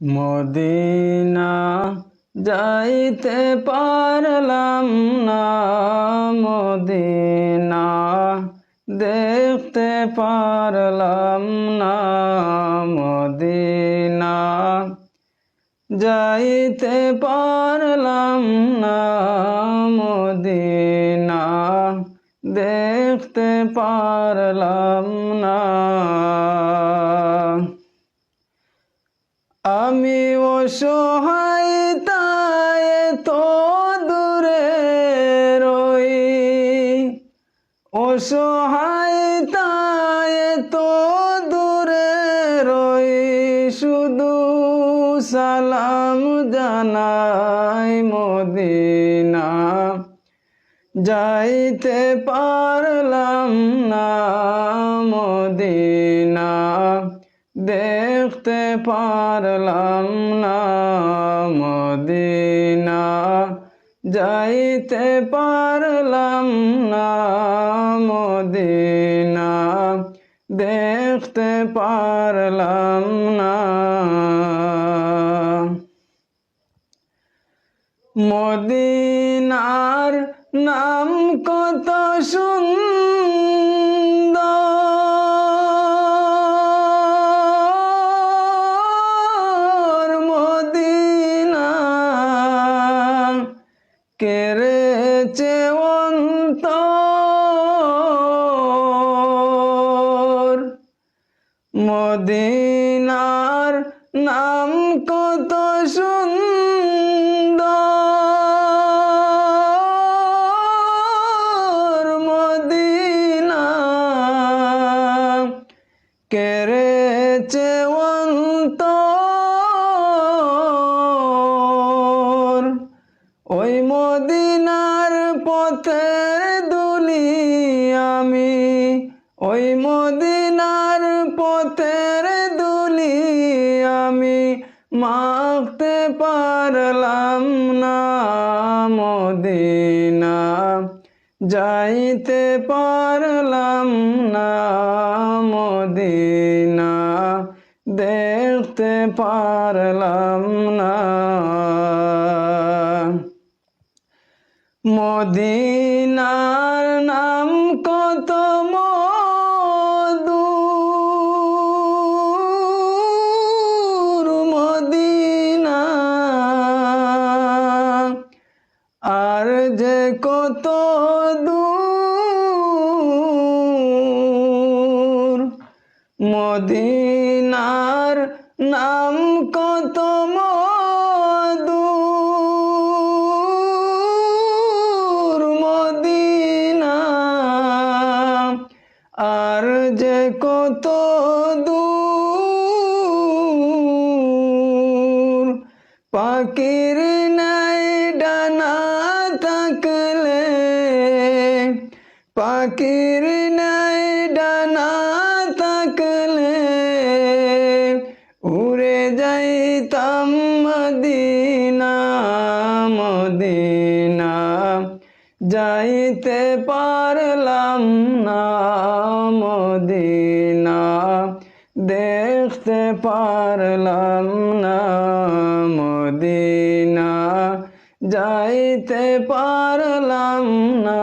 Medina যাইতে পারলাম না, মদিনা দেখতে পারলাম না, মদিনা যাইতে পারলাম না, মদিনা দেখতে পারলাম না। আমি অসহায় তাই তো দূরে রই, অসহায় তাই তো দূরে রই, শুধু সালাম জানাই মদিনা যাইতে পারলাম না, মদিনা দেখতে পারলাম না, মদিনা যাইতে পারলাম না, মদিনা দেখতে পারলাম না। মদিনার নাম কত সুন্দর, মদিনা কেড়েছে অন্তর, মদিনার নাম কত সুন্দর, মদিনা কেড়েছে অন্তর। ওই মদিনার পথের ধুলি আমি, ওই মদিনার পথের ধুলি আমি মাখতে পারলাম না, মদিনা যাইতে পারলাম না, মদিনা দেখতে পারলাম না। মদিনার নাম কত মধুর, মদিনা আর যে কত দূর, মদিনার নাম কত মধুর, মদিনা আর যে কত দূর। পাখির নাই ডানা থাকলে, পাখির নাই ডানা থাকলে উড়ে যাইতাম মদিনা, মদিনা যাইতে পারলাম না, মদিনা দেখতে পারলাম না, মদিনা যাইতে পারলাম না,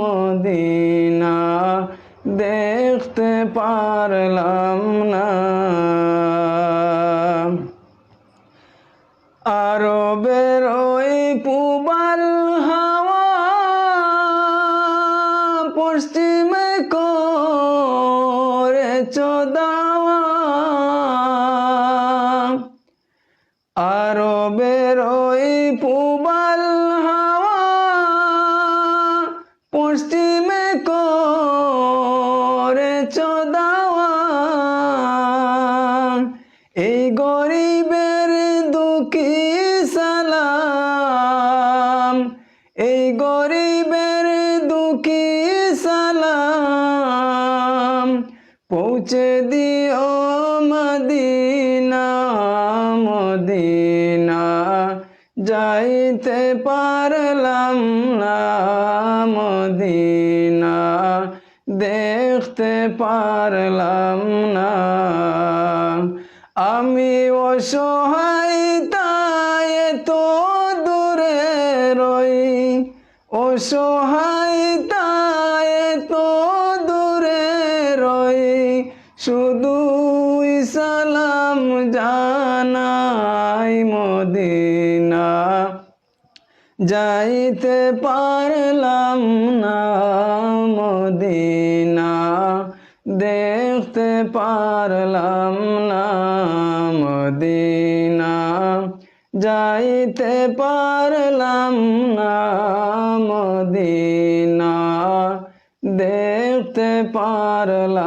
মদিনা দেখতে পারলাম না। আরবের ওই পূবাল হাওয়া পশ্চিমে করেছো দাওয়া, আরবের ওই পূবাল হাওয়া পশ্চিমে করেছো দাওয়া, এই গরিবের দুঃখী সালাম, এই গরিবের দুঃখী সালাম পৌঁছে দিও মদিনা, মদিনা যাইতে পারলাম না, মদিনা দেখতে পারলাম না। আমি অসহায়তায় তো দূরে রই, অসহায়তায় তো দূরে রই, শুধুই সালাম জানাই মদিনা। যাইতে পারলাম না মদিনা, দেখতে পারলাম না মদিনা, যাইতে পারলাম না মদিনা, দেখতে পারলাম